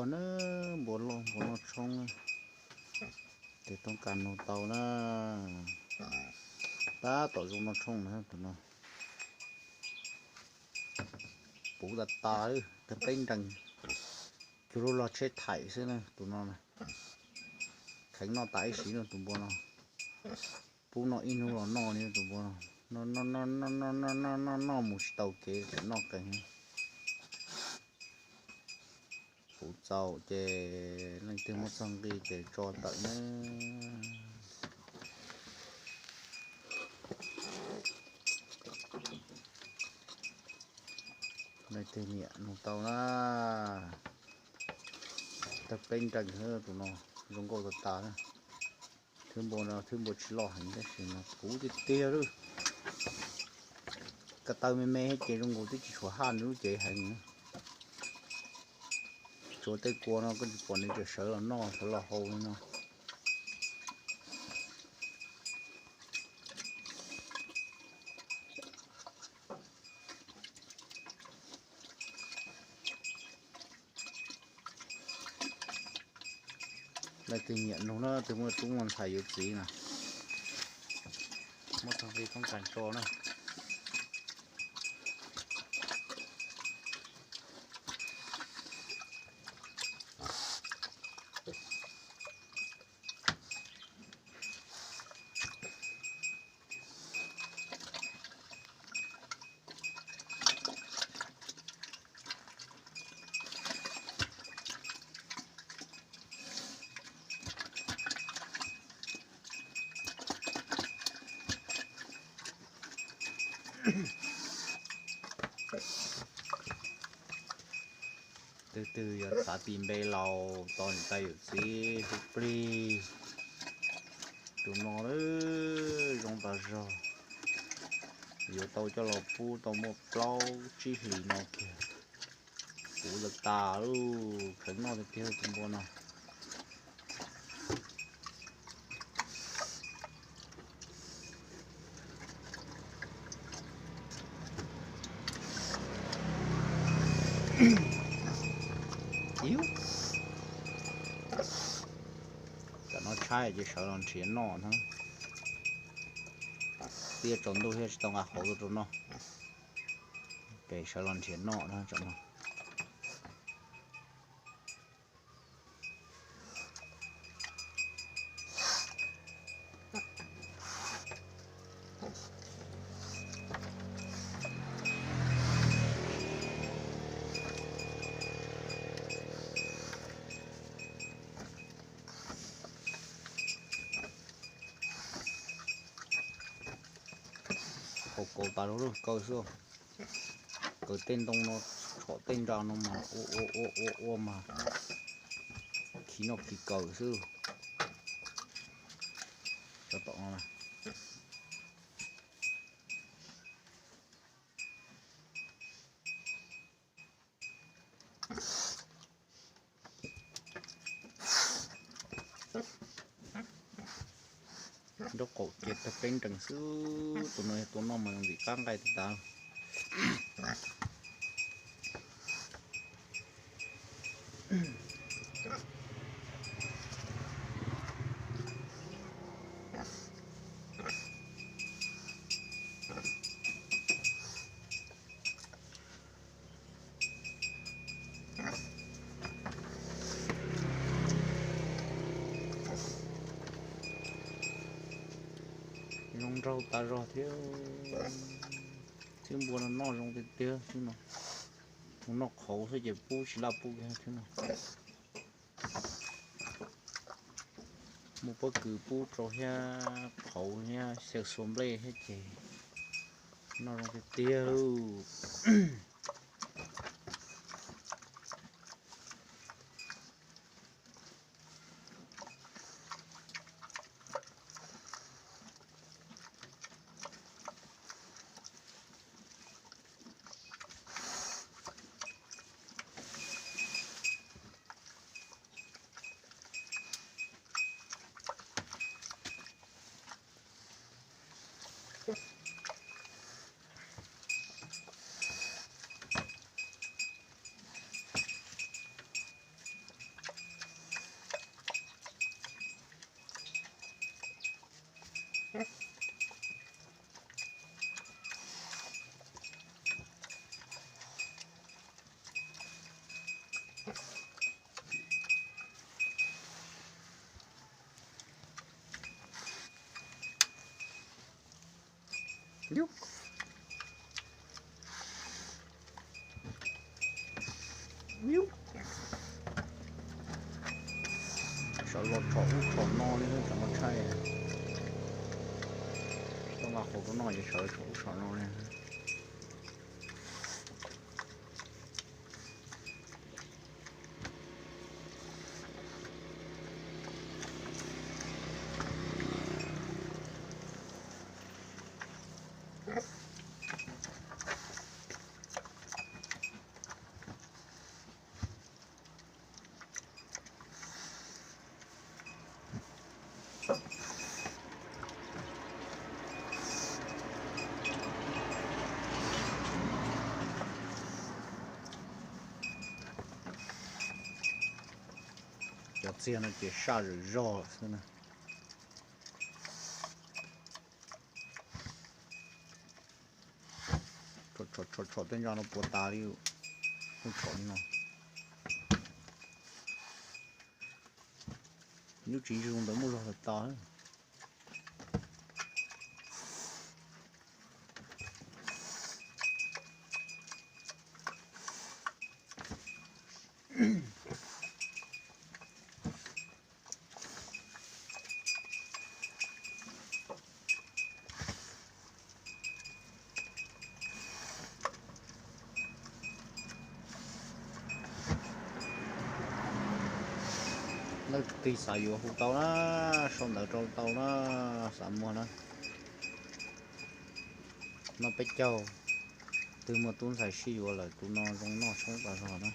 bùa nó bùa nó trong để trong càn nồi tàu nó ta tổ dùng nó trong nữa tụi nó bố đặt ta ấy thật tinh rằng kiểu là chết thải xí này tụi nó này khánh nó tái xí nữa tụi bùa nó bố nó in nó nó như tụi bùa nó một tàu kế nó cảnh phụ trâu chè lên từ một sông đi chè cho tận nữa đây từ nhẹ một tàu na tập kênh trần hơn tụi nó giống cô tập tá này thương bộ chỉ lo hành đấy thì nó cú thì tia rồi cái tàu mê mê hết chế trong cô thì chỉ số han nữa chế hành chỗ tây qua nó có còn này chỉ sợ là no sợ là hầu nó là tự nhiên nó từ một chúng mình phải yếu gì nè một thằng gì không cần cho này từ từ giờ xả tìm bê lầu toàn tay ở xí hụt đi tụi nó đấy trong ta rồi giờ tao cho lò phu tao một lâu chi hỉ nó kìa phu lực ta luôn khẩn nó thì tiêu tụi bọn nào yếu cả nó chai chỉ sợ làm chuyện nọ thôi tia trốn đâu hết tao ngạc khổ rồi nó để sợ làm chuyện nọ thôi chọn nó cổ ta đâu rồi câu xưa cái tên tông nó họ tên ra nó mà ô mà khí nó khí cầu xưa cho tao này đó cổ chết tập tên trần xứ tụi nó mà bị căng cái thì tao nông rau ta rau thiếu chứ buồn nó trong cái tiêu chứ nó khổ thôi chứ pu chỉ là pu cái thế nào một bữa cứ pu cho ha khổ nha sẹo xuống lên hết chị nó trong cái tiêu Nhúc. Nhúc. Sợ lọt trộn no lên nó chẳng có chay. Trong là khổ có no thì sợ no lên. Cho tiền nó chỉ xa rồi rò xem nào. Cho tên cho nó bột ta đi, không chọn nó. Nếu chỉ dùng tới một lọ thật to ấy. Nó tì xài vô hụt tàu nó xong đợi trâu tàu nó xả mua nó bé châu từ một tuần xài xì vô là tụi nó giống nó sống vào rồi đó.